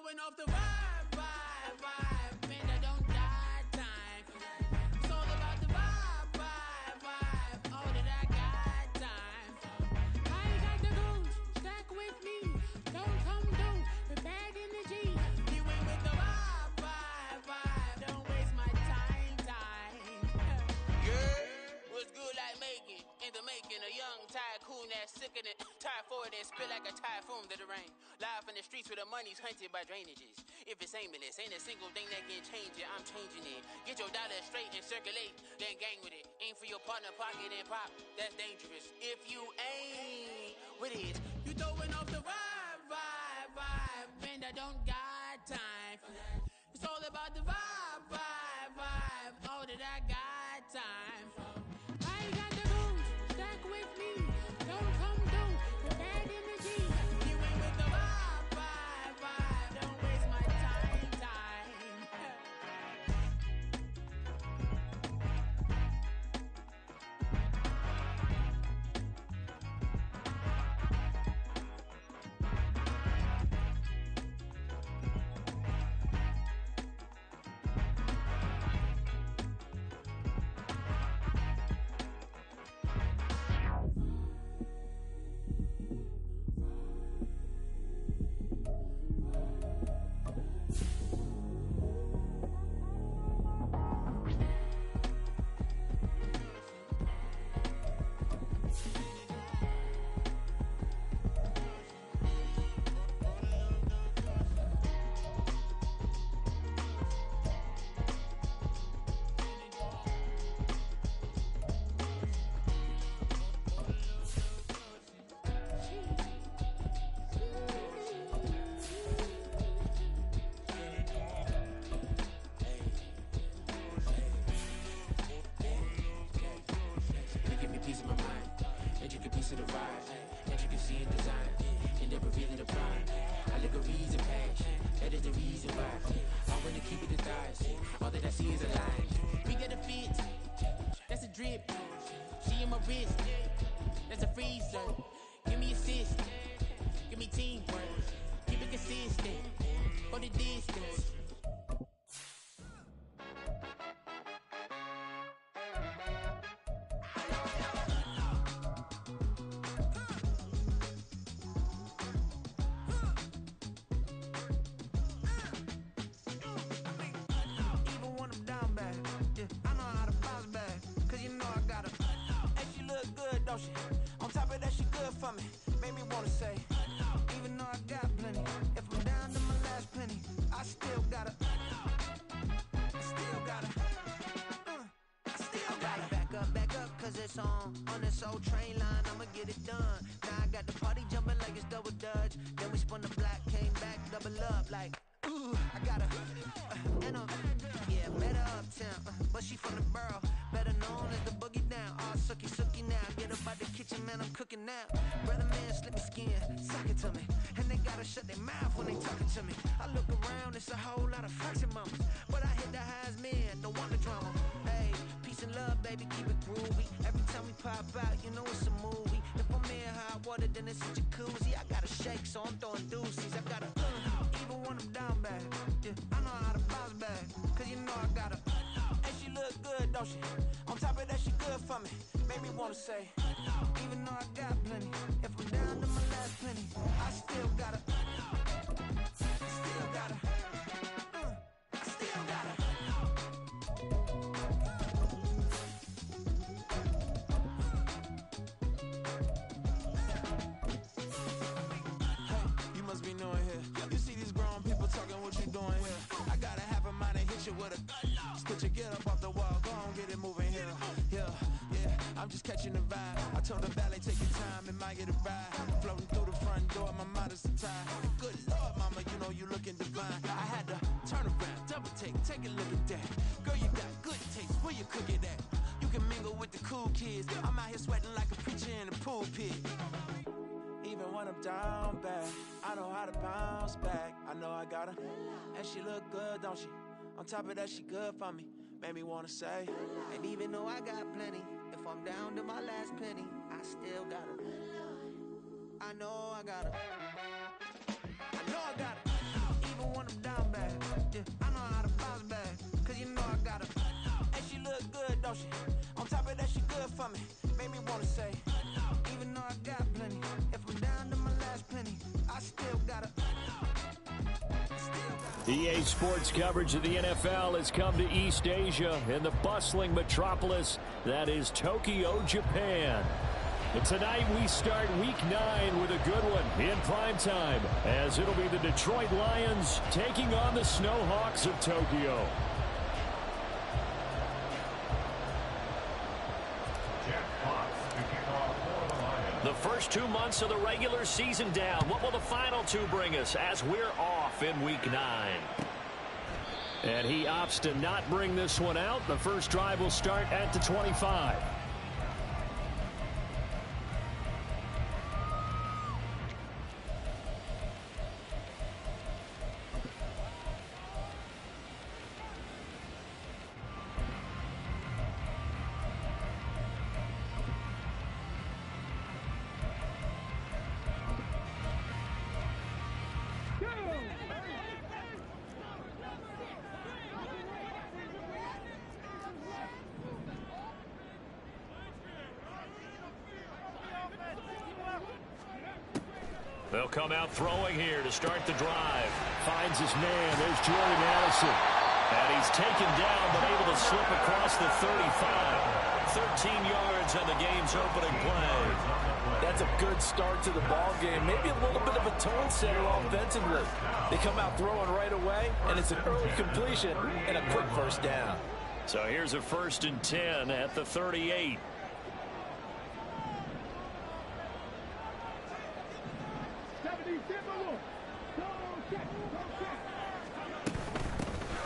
throwing off the vibe, man, I don't got time. It's all about the vibe, all that I got time. I ain't got the goons, stack with me, don't come through with bad energy. You ain't with the vibe, don't waste my time. Yeah, what's good like making, in the making, a young tycoon that's sicker than typhoid and spit like a typhoon to the rain. Live in the streets where the money's hunted by drainages. If it's aimless, ain't a single thing that can change it, I'm changing it. Get your dollar straight and circulate, then gang with it. Aim for your partner, pocket and pop, that's dangerous. If you ain't with it, you throwing off the vibe, man, I don't got time for that. It's all about the vibe, all that I got time for. I ain't got the goons, stack with me, don't come through with bad energy. You ain't with the vibe, don't waste my time. Say, even though I got plenty, if I'm down to my last penny, I still gotta, Hey, you must be new in here. You see these grown people talking, what you doing here? I got a half a mind to hit you with a split your get up off the wall, go on, get it moving here. I'm just catching the vibe. I told the valet, take your time, it might get a ride. Floating through the front door, my mind is tied. Good Lord, mama, you know you looking divine. I had to turn around, double take a look at that. Girl, you got good taste, where you cook it at? You can mingle with the cool kids. I'm out here sweating like a preacher in a pulpit. Even when I'm down bad, I know how to bounce back. I know I got her, and she look good, don't she? On top of that, she good for me. Made me wanna say, and even though I got plenty, if I'm down to my last penny, I still got her. I know I got her. I know I got her. Even when don't she? On top of that, she good for me. Made me wanna say, even though I got plenty, if I'm down to my last penny, I still gotta. EA Sports coverage of the NFL has come to East Asia in the bustling metropolis that is Tokyo, Japan. And tonight we start Week 9 with a good one in primetime, as it'll be the Detroit Lions taking on the Snowhawks of Tokyo. The first 2 months of the regular season down. What will the final 2 bring us as we're off in Week 9? And he opts to not bring this one out. The first drive will start at the 25. They'll come out throwing here to start the drive. Finds his man. There's Jordan Addison. And he's taken down but able to slip across the 35. 13 yards on the game's opening play. That's a good start to the ball game. Maybe a little bit of a tone setter offensively. They come out throwing right away, and it's an early completion and a quick first down. So here's a 1st and 10 at the 38.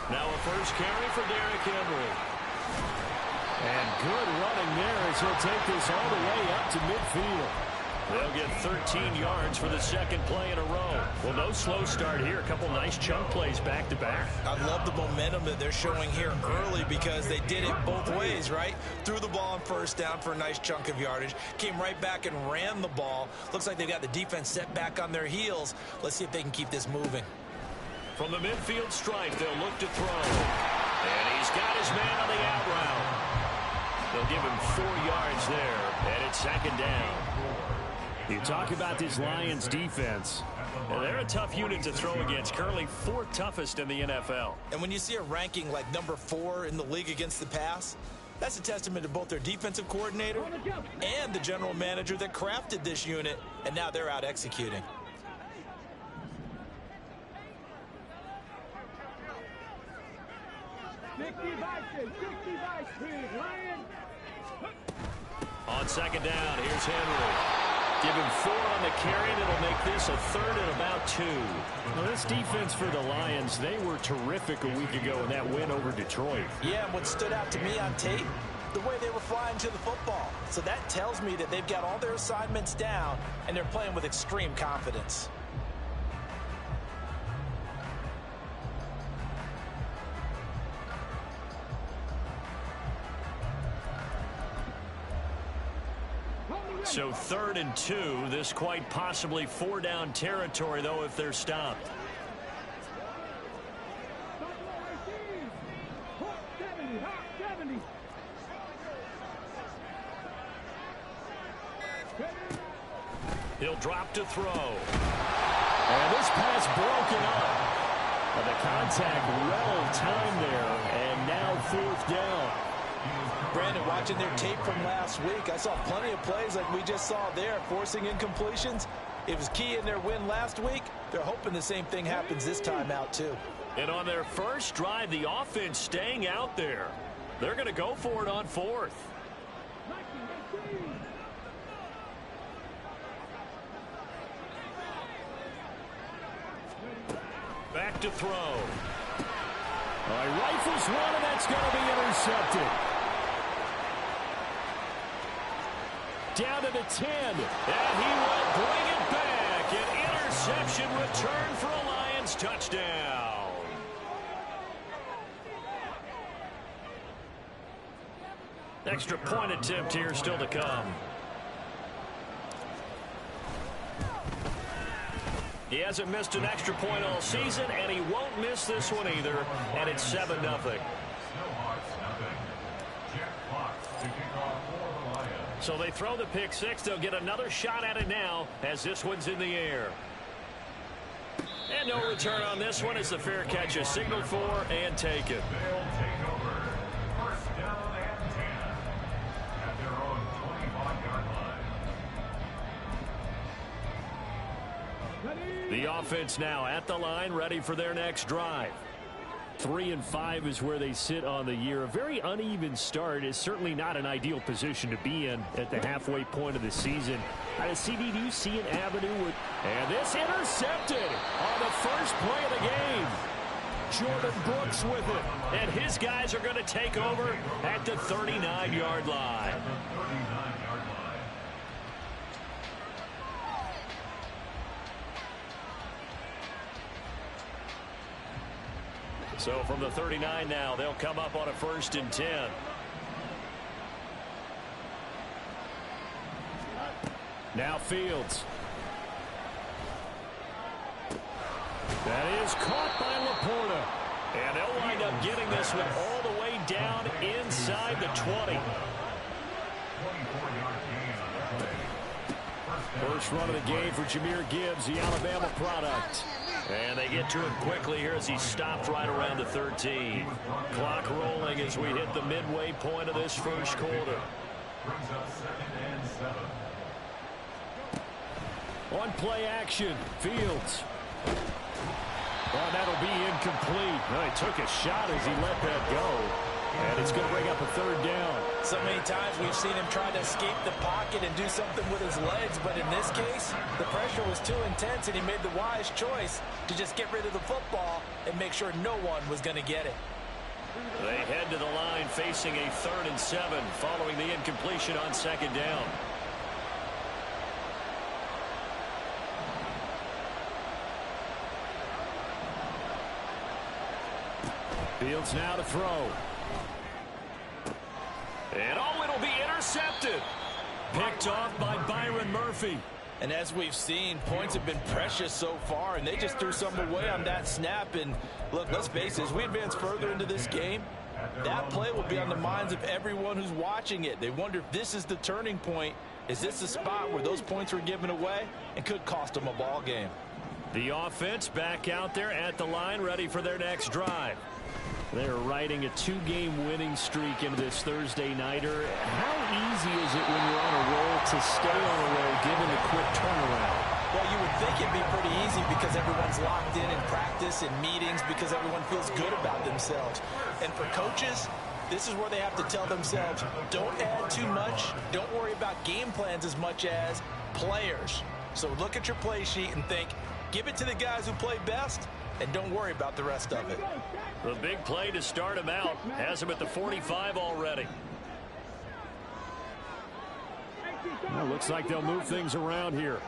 Now a first carry for Derrick Henry. And good running there as he'll take this all the way up to midfield. They'll get 13 yards for the second play in a row. Well, no slow start here. A couple nice chunk plays back-to-back. I love the momentum that they're showing here early because they did it both ways, right? Threw the ball on first down for a nice chunk of yardage. Came right back and ran the ball. Looks like they've got the defense set back on their heels. Let's see if they can keep this moving. From the midfield stripe, they'll look to throw. And he's got his man on the out route. They'll give him 4 yards there, and it's second down. You talk about this Lions defense. Well, they're a tough unit to throw against, currently 4th toughest in the NFL. And when you see a ranking like number 4 in the league against the pass, that's a testament to both their defensive coordinator and the general manager that crafted this unit, and now they're out executing. On second down, here's Henry. Give him 4 on the carry, and it'll make this a 3rd and about 2. Now, this defense for the Lions, they were terrific a week ago in that win over Detroit. Yeah, and what stood out to me on tape, the way they were flying to the football. So that tells me that they've got all their assignments down, and they're playing with extreme confidence. So 3rd and 2, this quite possibly 4-down territory, though, if they're stopped. He'll drop to throw. And this pass broken up. And the contact well timed there, and now 4th down. Brandon, watching their tape from last week, I saw plenty of plays like we just saw there, forcing incompletions. It was key in their win last week. They're hoping the same thing happens this time out, too. And on their first drive, the offense staying out there. They're going to go for it on 4th. Back to throw. All right, rifles one, and that's going to be intercepted. Down to the 10, and he will bring it back. An interception return for a Lions touchdown. Extra point attempt here still to come. He hasn't missed an extra point all season, and he won't miss this one either, and it's 7-0. So they throw the pick six. They'll get another shot at it now as this one's in the air. And no return on this one as the fair catch is signaled for and taken. The offense now at the line, ready for their next drive. 3-5 is where they sit on the year. A very uneven start is certainly not an ideal position to be in at the halfway point of the season. CD, do you see an avenue with... And this intercepted on the first play of the game. Jordan Brooks with it. And his guys are going to take over at the 39-yard line. So from the 39 now, they'll come up on a 1st and 10. Now Fields. That is caught by Laporta. And they'll wind up getting this one all the way down inside the 20. First run of the game for Jahmyr Gibbs, the Alabama product. And they get to him quickly here as he stopped right around the 13. Clock rolling as we hit the midway point of this first quarter. On play action, Fields. Oh, that'll be incomplete. Well, he took a shot as he let that go. And it's going to bring up a 3rd down. So many times we've seen him try to escape the pocket and do something with his legs, but in this case, the pressure was too intense, and he made the wise choice to just get rid of the football and make sure no one was going to get it. They head to the line facing a 3rd and 7 following the incompletion on 2nd down. Fields now to throw. And oh, it'll be intercepted. Picked off by Byron Murphy. And as we've seen, points have been precious so far, and they just threw some away on that snap. And look, let's face it, as we advance further into this game, that play will be on the minds of everyone who's watching it. They wonder if this is the turning point. Is this the spot where those points were given away and could cost them a ball game? The offense back out there at the line, ready for their next drive. They're riding a 2-game winning streak into this Thursday nighter. How easy is it when you're on a roll to stay on a roll given the quick turnaround? Well, you would think it'd be pretty easy because everyone's locked in practice and meetings because everyone feels good about themselves. And for coaches, this is where they have to tell themselves, don't add too much. Don't worry about game plans as much as players. So look at your play sheet and think, give it to the guys who play best, and don't worry about the rest of it. The big play to start him out has him at the 45 already. Well, looks like they'll move things around here.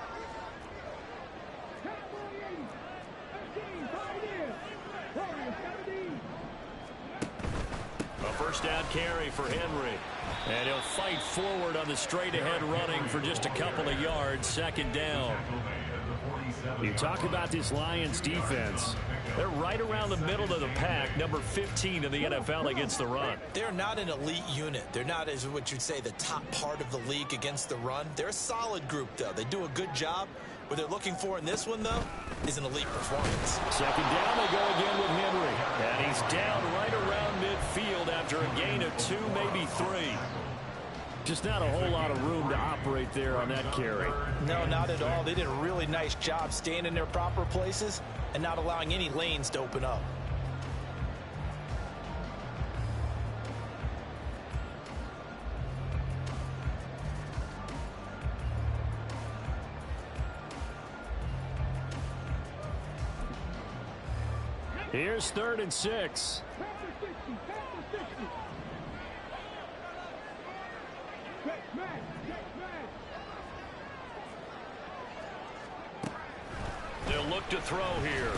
A first down carry for Henry. And he'll fight forward on the straight-ahead running for just a couple of yards. 2nd down. You talk about this Lions defense. They're right around the middle of the pack, number 15 in the NFL against the run. They're not an elite unit. They're not, as what you'd say, the top part of the league against the run. They're a solid group, though. They do a good job. What they're looking for in this one, though, is an elite performance. 2nd down, they go again with Henry. And he's down right around midfield after a gain of 2, maybe 3. Just not a whole lot of room to operate there on that carry. No, not at all. They did a really nice job staying in their proper places and not allowing any lanes to open up. Here's 3rd and 6. They'll look to throw here.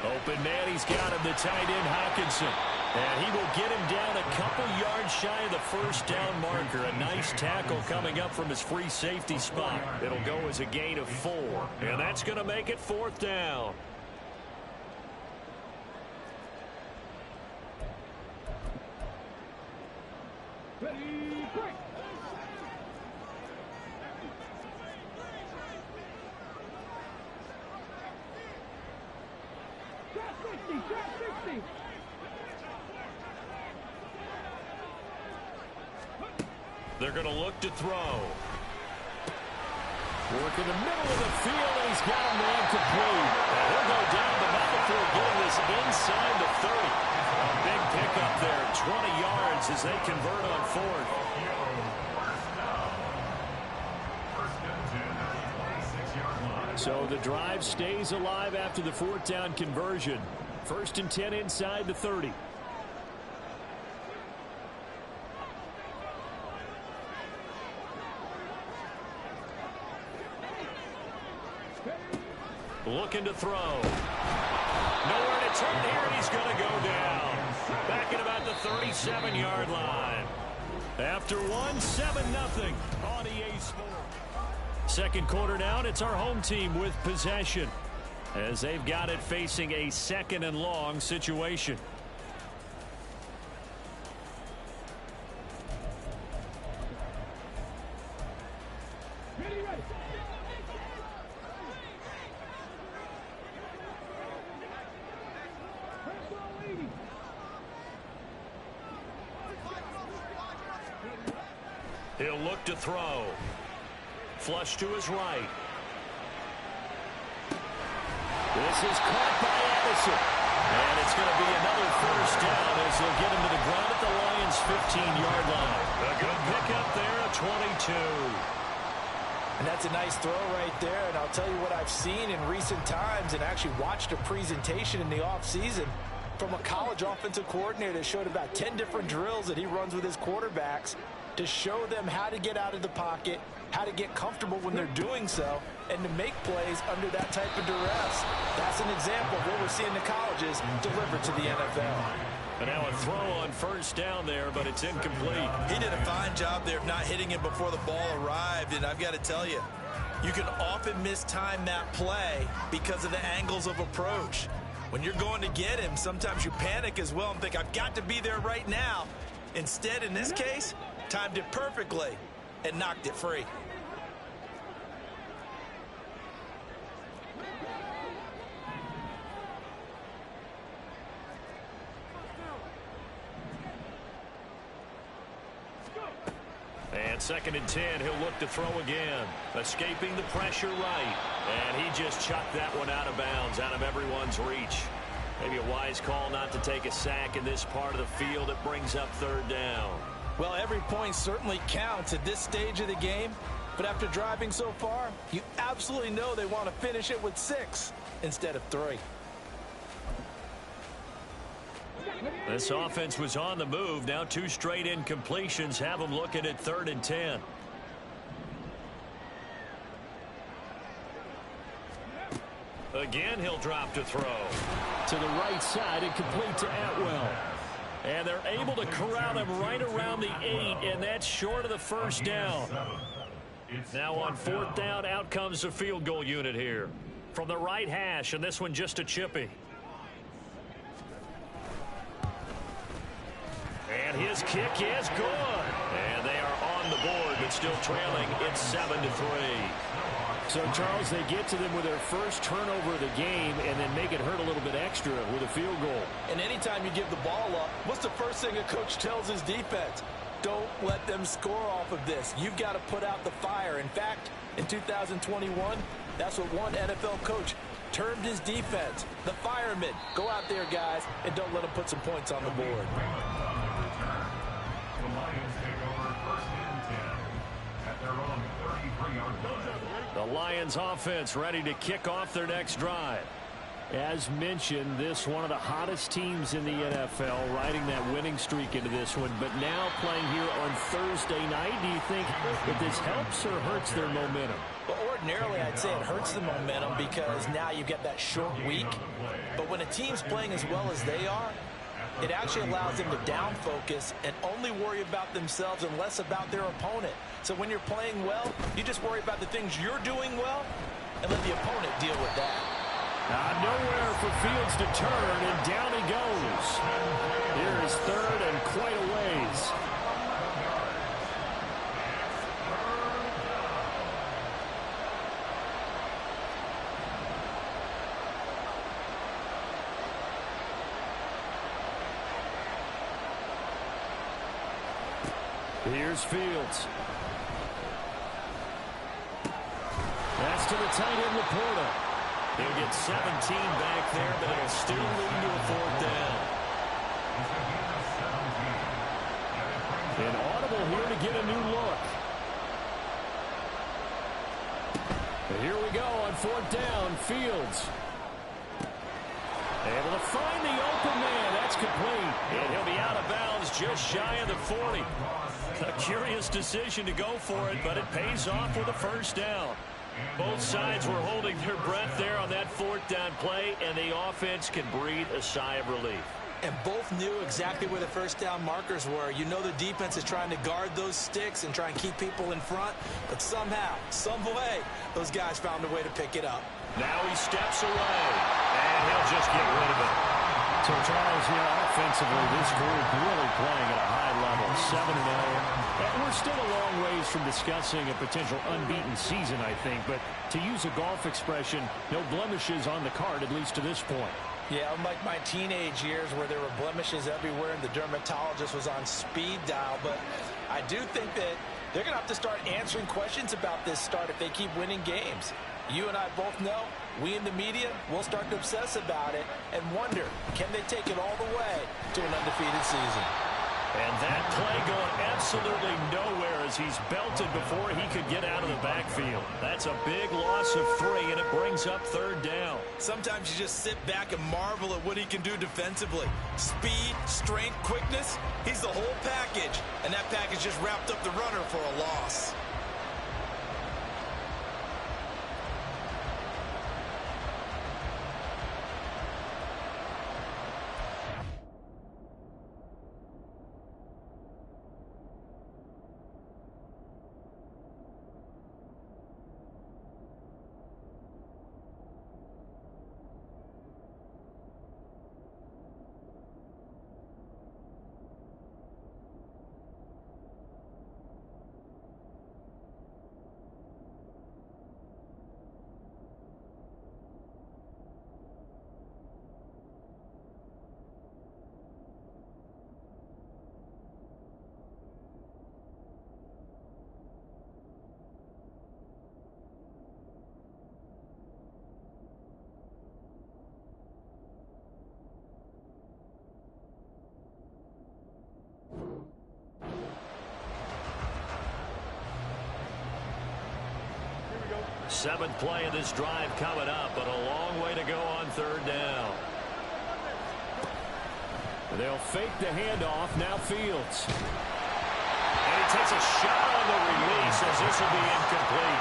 Open man, he's got him, the tight end Hockenson. And he will get him down a couple yards shy of the first down marker. A nice tackle coming up from his free safety spot. It'll go as a gain of 4. And that's going to make it 4th down. They're going to look to throw. Work in the middle of the field, and he's got a man complete. And he'll go down the middle before getting this inside the 30. A big pickup there, 20 yards as they convert on fourth. So the drive stays alive after the fourth down conversion. 1st and 10 inside the 30. Looking to throw. Nowhere to turn here, and he's going to go down. Back at about the 37-yard line. After 7-0 on EA Sports. Second quarter down, it's our home team with possession, as they've got it facing a 2nd and long situation. He'll look to throw. Flush to his right. This is caught by Addison. And it's going to be another first down as they'll get him to the ground at the Lions' 15-yard line. A good pickup there, a 22. And that's a nice throw right there. And I'll tell you what I've seen in recent times and actually watched a presentation in the offseason from a college offensive coordinator that showed about 10 different drills that he runs with his quarterbacks to show them how to get out of the pocket, how to get comfortable when they're doing so, and to make plays under that type of duress. That's an example of what we're seeing the colleges delivered to the NFL. And now a throw on first down there, but it's incomplete. He did a fine job there of not hitting it before the ball arrived, and I've got to tell you, you can often mistime that play because of the angles of approach. When you're going to get him, sometimes you panic as well and think, I've got to be there right now. Instead, in this case, timed it perfectly and knocked it free. And 2nd and 10, he'll look to throw again. Escaping the pressure right. And he just chucked that one out of bounds, out of everyone's reach. Maybe a wise call not to take a sack in this part of the field. It brings up 3rd down. Well, every point certainly counts at this stage of the game. But after driving so far, you absolutely know they want to finish it with 6 instead of 3. This offense was on the move. Now 2 straight incompletions have them looking at 3rd and 10. Again, he'll drop to throw. To the right side and complete to Atwell. And they're able to corral him right around the 8, and that's short of the first down. Now on 4th down, out comes the field goal unit here. From the right hash, and this one just a chippy. And his kick is good. And they are on the board, but still trailing. It's 7-3. So, Charles, they get to them with their first turnover of the game and then make it hurt a little bit extra with a field goal. And anytime you give the ball up, what's the first thing a coach tells his defense? Don't let them score off of this. You've got to put out the fire. In fact, in 2021, that's what one NFL coach termed his defense, the firemen. Go out there, guys, and don't let them put some points on the board. The Lions take over 1st and 10 at their own 33-yard line. The Lions offense ready to kick off their next drive. As mentioned, this one of the hottest teams in the NFL, riding that winning streak into this one, but now playing here on Thursday night. Do you think that this helps or hurts their momentum? Well, ordinarily, I'd say it hurts the momentum because now you get that short week. But when a team's playing as well as they are, it actually allows them to down focus and only worry about themselves and less about their opponent. So when you're playing well, you just worry about the things you're doing well and let the opponent deal with that. Nowhere for Fields to turn, and down he goes. Here is 3rd and quite a ways. Here's Fields. That's to the tight end, Laporta. He'll get 17 back there, but it'll still lead to a fourth down. An audible here to get a new look. And here we go on fourth down. Fields. Able to find the open man. That's complete. And he'll be out of bounds just shy of the 40. A curious decision to go for it, but it pays off with a first down. Both sides were holding their breath there on that fourth down play, and the offense can breathe a sigh of relief. And both knew exactly where the first down markers were. You know the defense is trying to guard those sticks and try and keep people in front, but somehow, some way, those guys found a way to pick it up. Now he steps away, and he'll just get rid of it. So, Charles, offensively, this group really playing at a high level, 7-0. And we're still a long ways from discussing a potential unbeaten season, I think. But to use a golf expression, no blemishes on the card, at least to this point. Yeah, unlike my teenage years where there were blemishes everywhere and the dermatologist was on speed dial. But I do think that they're going to have to start answering questions about this start if they keep winning games. You and I both know, we in the media will start to obsess about it and wonder, can they take it all the way to an undefeated season? And that play going absolutely nowhere as he's belted before he could get out of the backfield. That's a big loss of 3, and it brings up third down. Sometimes you just sit back and marvel at what he can do defensively. Speed, strength, quickness, he's the whole package. And that package just wrapped up the runner for a loss. Seventh play of this drive coming up, but a long way to go on third down. They'll fake the handoff. Now Fields. And he takes a shot on the release as this will be incomplete.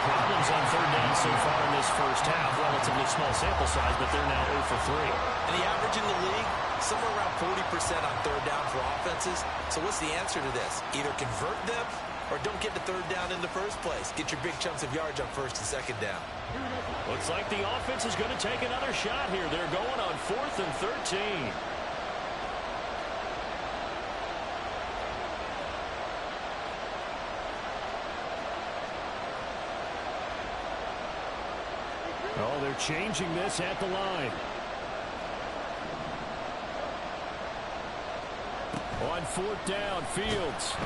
Problems on third down so far in this first half. Relatively small sample size, but they're now 0 for 3. And the average in the league, somewhere around 40% on third down for offenses. So what's the answer to this? Either convert them or don't get the third down in the first place. Get your big chunks of yards on first and second down. Looks like the offense is going to take another shot here. They're going on 4th and 13. Oh, they're changing this at the line. On 4th down, Fields.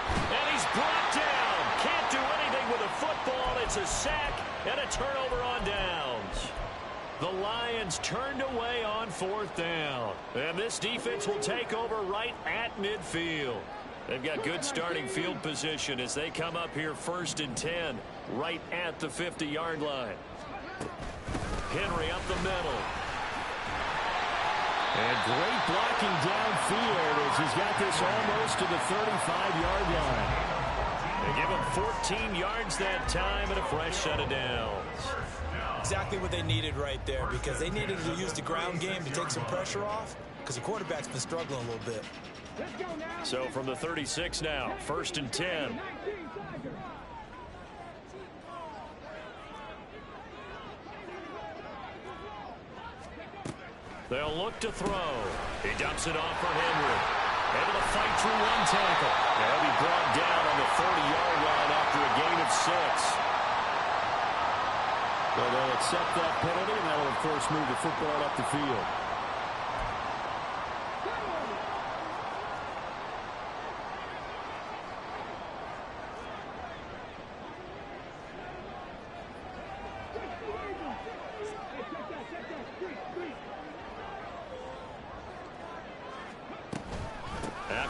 And he's brought down. Can't do anything with a football. It's a sack and a turnover on downs. The Lions turned away on 4th down. And this defense will take over right at midfield. They've got good starting field position as they come up here 1st and 10, right at the 50-yard line. Henry up the middle. And great blocking downfield as he's got this almost to the 35-yard line. They give him 14 yards that time and a fresh set of downs. Exactly what they needed right there, because they needed to use the ground game to take some pressure off, because the quarterback's been struggling a little bit. So from the 36 now, 1st and 10. They'll look to throw. He dumps it off for Henry. Able to fight through one tackle. They'll be brought down on the 30-yard line after a gain of 6. Well, they'll accept that penalty, and that will, of course, move the football up the field.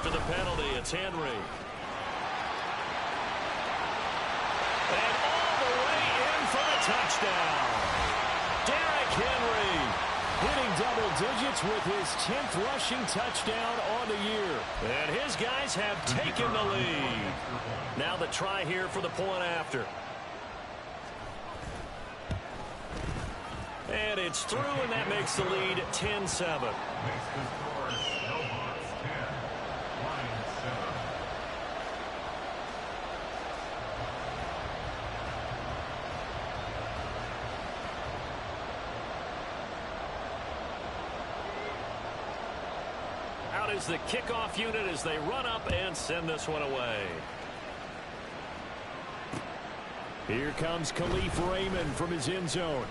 after the penalty. It's Henry. And all the way in for the touchdown. Derrick Henry hitting double digits with his 10th rushing touchdown on the year. And his guys have taken the lead. Now the try here for the point after. And it's through, and that makes the lead 10-7. Out is the kickoff unit as they run up and send this one away. Here comes Khalif Raymond from his end zone.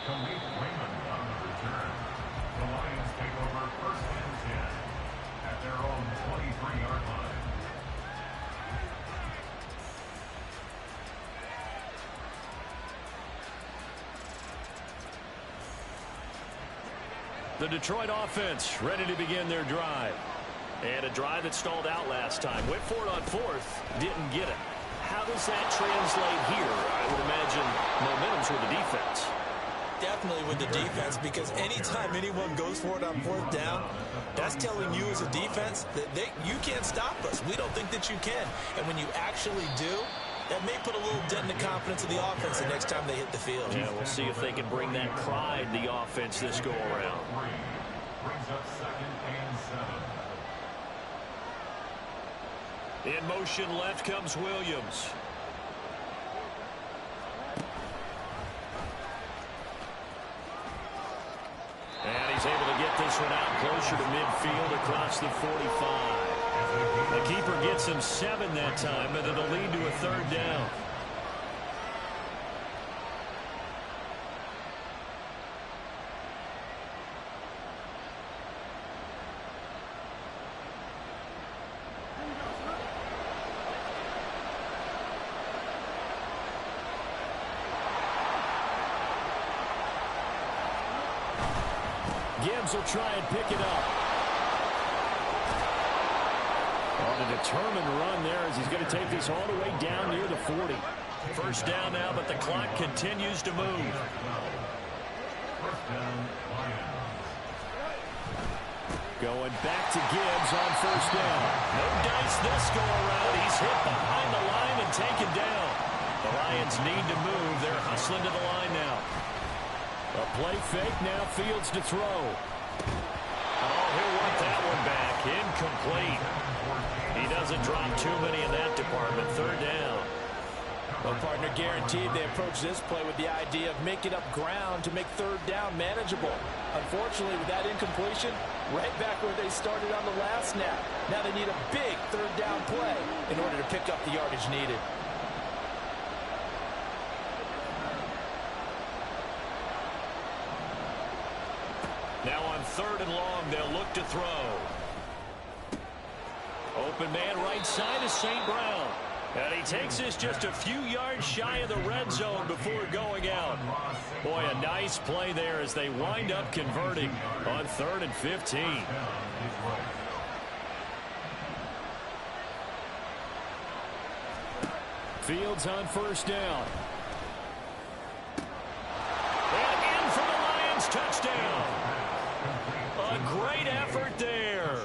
Khalif Raymond on the return. The Lions take over 1st and 10 at their own 23-yard line. The Detroit offense ready to begin their drive. And a drive that stalled out last time. Went for it on 4th. Didn't get it. How does that translate here? I would imagine momentum's with the defense. Definitely with the defense, because anytime anyone goes for it on 4th down, that's telling you as a defense that you can't stop us. We don't think that you can. And when you actually do, that may put a little dent in the confidence of the offense the next time they hit the field. Yeah, we'll see if they can bring that pride in the offense this go around. Brings up 2nd and 7. In motion left comes Williams. And he's able to get this one out closer to midfield across the 45. The keeper gets him 7 that time, but it'll lead to a 3rd down. Gibbs will try and pick it up. On a determined run there as he's going to take this all the way down near the 40. 1st down now, but the clock continues to move. 1st down, Lions. Going back to Gibbs on 1st down. No dice this go around. He's hit behind the line and taken down. The Lions need to move. They're hustling to the line now. A play fake, now Fields to throw. Oh, he'll want that one back. Incomplete. He doesn't drop too many in that department. 3rd down. Well, partner, guaranteed they approach this play with the idea of making up ground to make 3rd down manageable. Unfortunately, with that incompletion, right back where they started on the last snap. Now they need a big 3rd down play in order to pick up the yardage needed. Now on 3rd and long, they'll look to throw. Open man right side is St. Brown. And he takes this just a few yards shy of the red zone before going out. Boy, a nice play there as they wind up converting on 3rd and 15. Fields on 1st down. And in for the Lions touchdown. A great effort there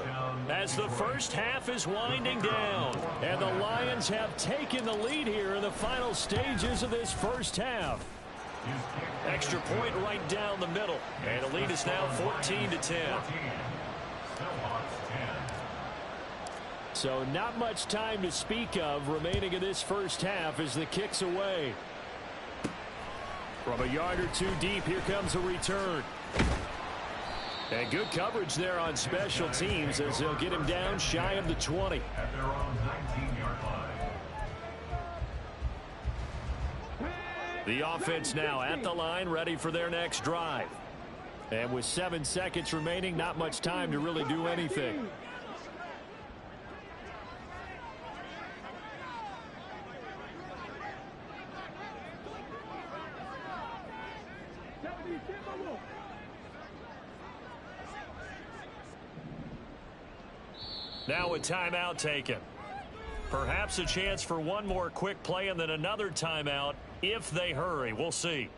as the 1st half is winding down. And the Lions have taken the lead here in the final stages of this 1st half. Extra point right down the middle. And the lead is now 14-10. So not much time to speak of remaining in this 1st half as the kick's away. From a yard or 2 deep, here comes a return. And good coverage there on special teams as they'll get him down shy of the 20. At their own 19-yard line. The offense now at the line, ready for their next drive. And with 7 seconds remaining, not much time to really do anything. Now a timeout taken. Perhaps a chance for one more quick play and then another timeout if they hurry. We'll see.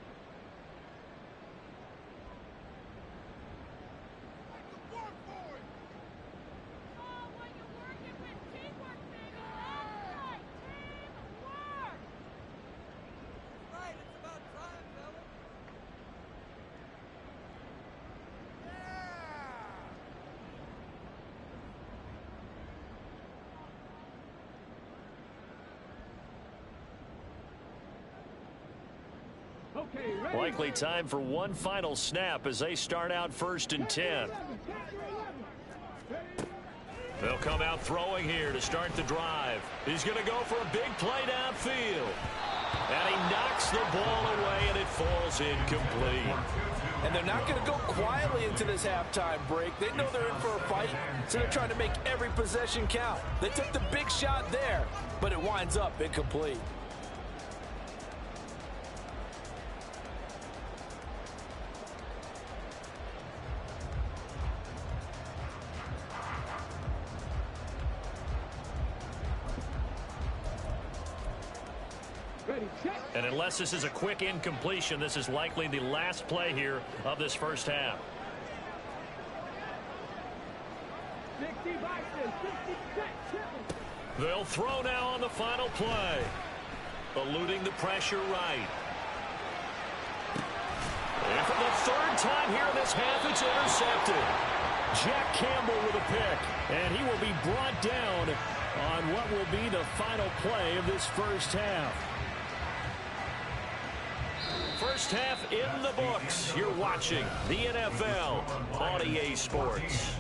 Likely time for one final snap as they start out 1st and 10. They'll come out throwing here to start the drive. He's going to go for a big play downfield. And he knocks the ball away, and it falls incomplete. And they're not going to go quietly into this halftime break. They know they're in for a fight, so they're trying to make every possession count. They took the big shot there, but it winds up incomplete. And unless this is a quick incompletion, this is likely the last play here of this first half. 60 boxes, 60 They'll throw now on the final play. Eluding the pressure right. And for the third time here in this half, it's intercepted. Jack Campbell with a pick. And he will be brought down on what will be the final play of this first half. First half in the books. You're watching the NFL on EA Sports.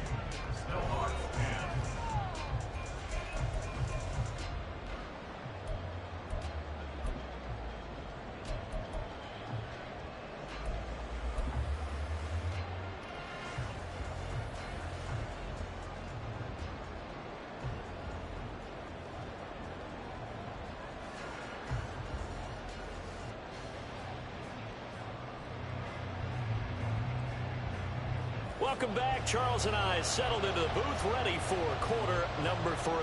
Welcome back. Charles and I settled into the booth, ready for quarter number 3.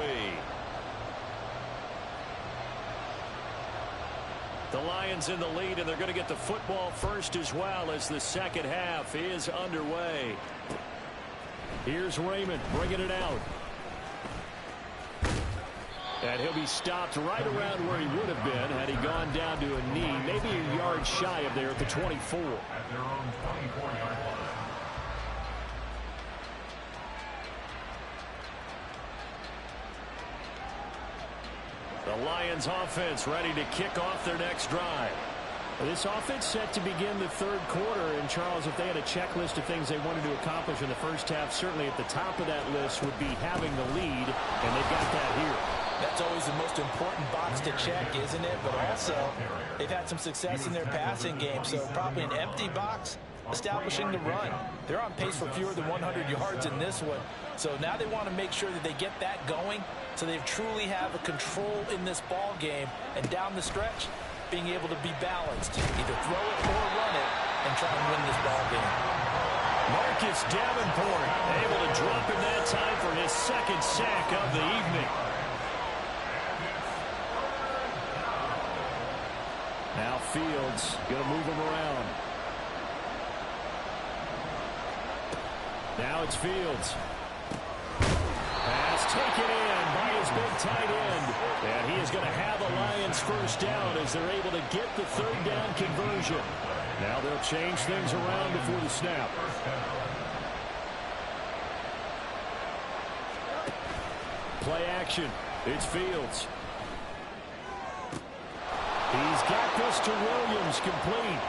The Lions in the lead, and they're going to get the football first as well as the second half is underway. Here's Raymond bringing it out. And he'll be stopped right around where he would have been had he gone down to a knee, maybe a yard shy of there at the 24. At their own 24-yard line. The Lions offense ready to kick off their next drive. This offense set to begin the third quarter. And, Charles, if they had a checklist of things they wanted to accomplish in the first half, certainly at the top of that list would be having the lead, and they've got that here. That's always the most important box to check, isn't it? But also, they've had some success in their passing game, so probably an empty box establishing the run. They're on pace for fewer than 100 yards in this one. So now they want to make sure that they get that going so they truly have a control in this ball game, and down the stretch, being able to be balanced. Either throw it or run it and try and win this ball game. Marcus Davenport able to drop in that time for his second sack of the evening. Now Fields going to move him around. Now it's Fields. Pass taken in by his big tight end. And he is going to have a Lions first down as they're able to get the third down conversion. Now they'll change things around before the snap. Play action. It's Fields. He's got this to Williams, complete.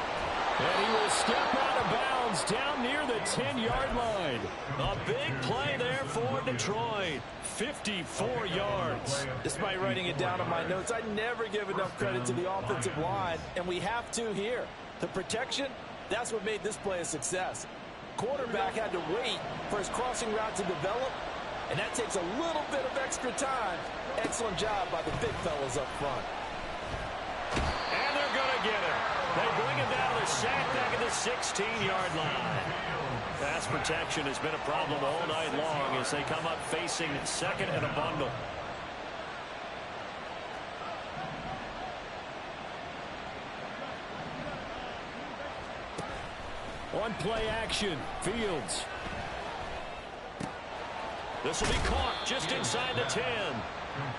And he will step out of bounds down near the 10-yard line. A big play there for Detroit. 54 yards. Despite writing it down on my notes, I never give enough credit to the offensive line, and we have to here. The protection, that's what made this play a success. Quarterback had to wait for his crossing route to develop, and that takes a little bit of extra time. Excellent job by the big fellas up front. And they're going to get him. They bring him down to the sack back at the the 16-yard line. Pass protection has been a problem all night long as they come up facing second and a bundle. On play action, Fields. This will be caught just inside the 10.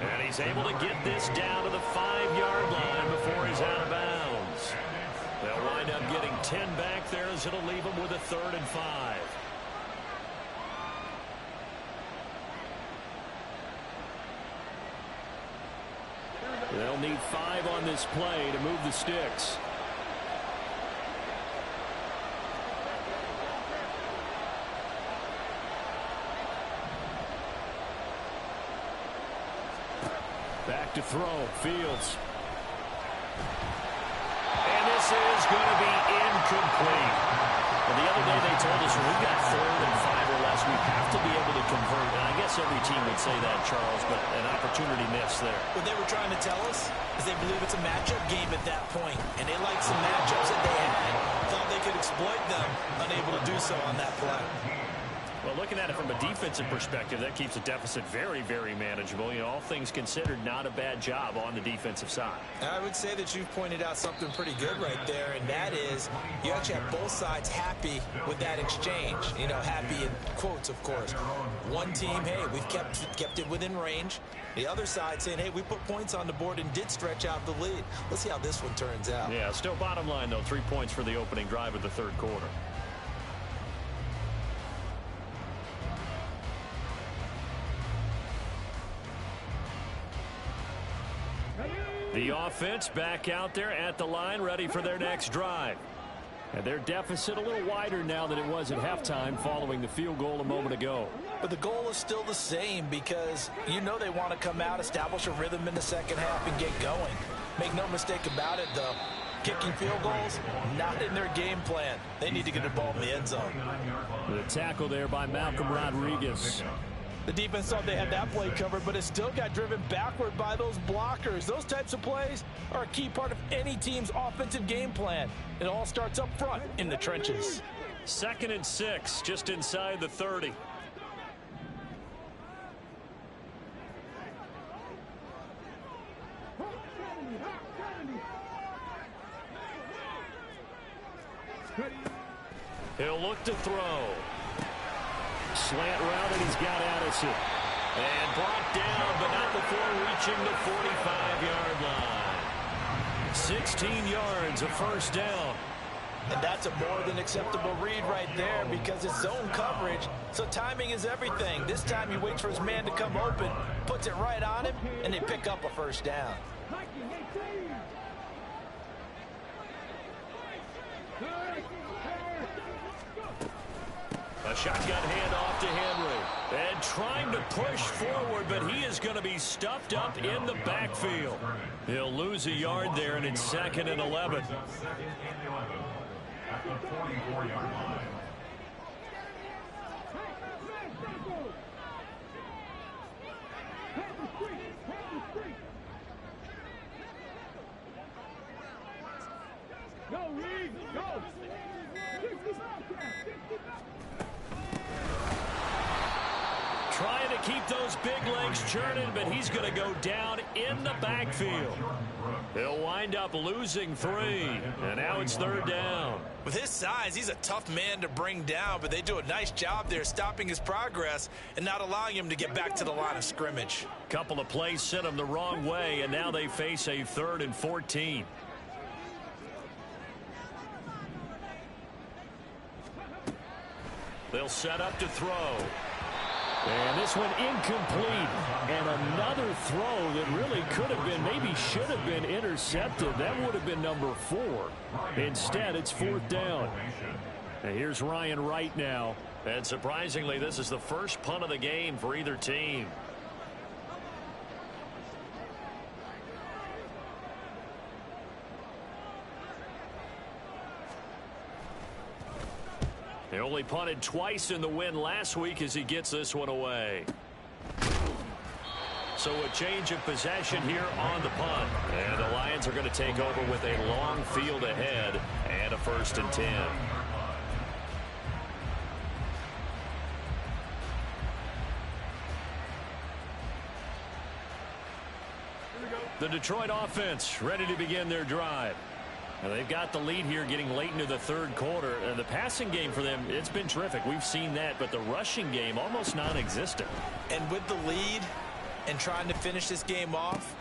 And he's able to get this down to the 5-yard line before he's out of bounds. They'll wind up getting 10 back there as it'll leave them with a 3rd and 5. They'll need 5 on this play to move the sticks. Back to throw, Fields. And this is going to be incomplete. Well, the other day they told us when we've got 3rd and 5 or less, we have to be able to convert. And I guess every team would say that, Charles, but an opportunity missed there. What they were trying to tell us is they believe it's a matchup game at that point, and they liked some matchups that they had, thought they could exploit them, unable to do so on that play. Well, looking at it from a defensive perspective, that keeps the deficit very, very manageable. You know, all things considered, not a bad job on the defensive side. I would say that you've pointed out something pretty good right there, and that is you actually have both sides happy with that exchange. You know, happy in quotes, of course. One team, hey, we've kept it within range. The other side saying, hey, we put points on the board and did stretch out the lead. Let's see how this one turns out. Yeah, still bottom line, though, 3 points for the opening drive of the 3rd quarter. The offense back out there at the line, ready for their next drive. And their deficit a little wider now than it was at halftime following the field goal a moment ago. But the goal is still the same because you know they want to come out, establish a rhythm in the second half, and get going. Make no mistake about it, though. Kicking field goals, not in their game plan. They need to get the ball in the end zone. The tackle there by Malcolm Rodriguez. The defense thought they had that play covered, but it still got driven backward by those blockers. Those types of plays are a key part of any team's offensive game plan. It all starts up front in the trenches. 2nd and 6, just inside the 30. He'll look to throw. Slant route, and he's got Addison. And brought down, but not before reaching the 45-yard line. 16 yards, a 1st down. And that's a more than acceptable read right there because it's zone coverage, so timing is everything. This time he waits for his man to come open, puts it right on him, and they pick up a 1st down. A shotgun handoff to Henry. And trying to push forward, but he is going to be stuffed up in the backfield. He'll lose a yard there, and it's 2nd and 11. At the 44-yard line. Go, Reed, go! Trying to keep those big legs churning, but he's going to go down in the backfield. He'll wind up losing 3, and now it's 3rd down. With his size, he's a tough man to bring down, but they do a nice job there stopping his progress and not allowing him to get back to the line of scrimmage. Couple of plays sent him the wrong way, and now they face a 3rd and 14. They'll set up to throw. And this one incomplete. And another throw that really could have been, maybe should have been intercepted. That would have been number 4. Instead, it's 4th down. And here's Ryan Wright now. And surprisingly, this is the first punt of the game for either team. He only punted twice in the win last week as he gets this one away. So a change of possession here on the punt. And the Lions are going to take over with a long field ahead and a 1st and 10. The Detroit offense ready to begin their drive. And they've got the lead here getting late into the 3rd quarter. And the passing game for them, it's been terrific. We've seen that, but the rushing game almost non-existent. And with the lead and trying to finish this game off,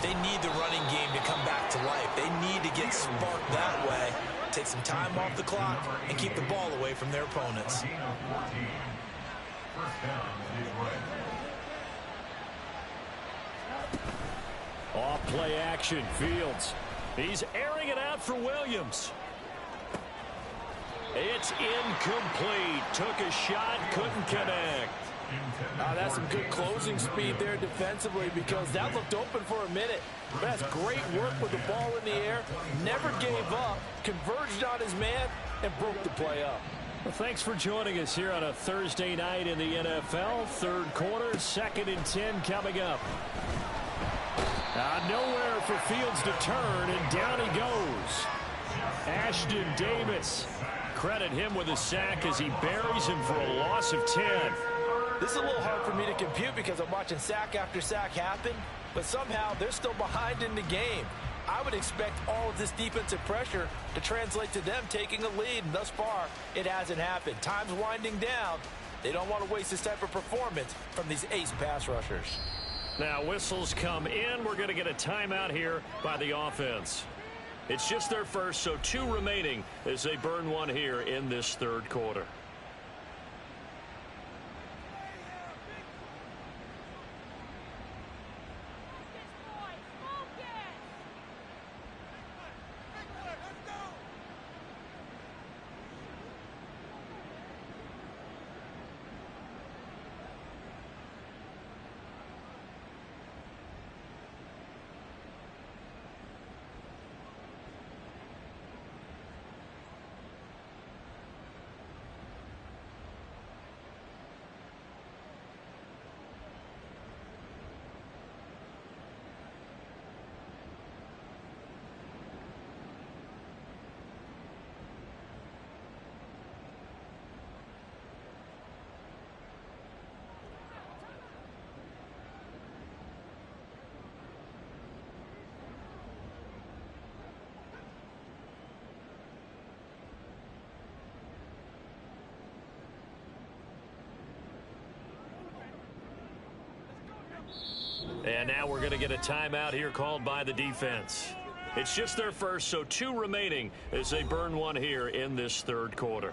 they need the running game to come back to life. They need to get sparked that way, take some time off the clock, and keep the ball away from their opponents. Gain of 14. First down, Detroit. Off play action, Fields. He's airing it out for Williams. It's incomplete. Took a shot, couldn't connect. That's some good closing speed there defensively, because that looked open for a minute. But that's great work with the ball in the air. Never gave up, converged on his man, and broke the play up. Well, thanks for joining us here on a Thursday night in the NFL. 3rd quarter, 2nd and 10 coming up. Nowhere for Fields to turn, and down he goes. Ashton Davis. Credit him with a sack as he buries him for a loss of 10. This is a little hard for me to compute because I'm watching sack after sack happen, but somehow they're still behind in the game. I would expect all of this defensive pressure to translate to them taking a lead, and thus far, it hasn't happened. Time's winding down. They don't want to waste this type of performance from these ace pass rushers. Now whistles come in. We're going to get a timeout here by the offense. It's just their first, so 2 remaining as they burn one here in this 3rd quarter. And now we're going to get a timeout here called by the defense. It's just their first, so 2 remaining as they burn one here in this 3rd quarter.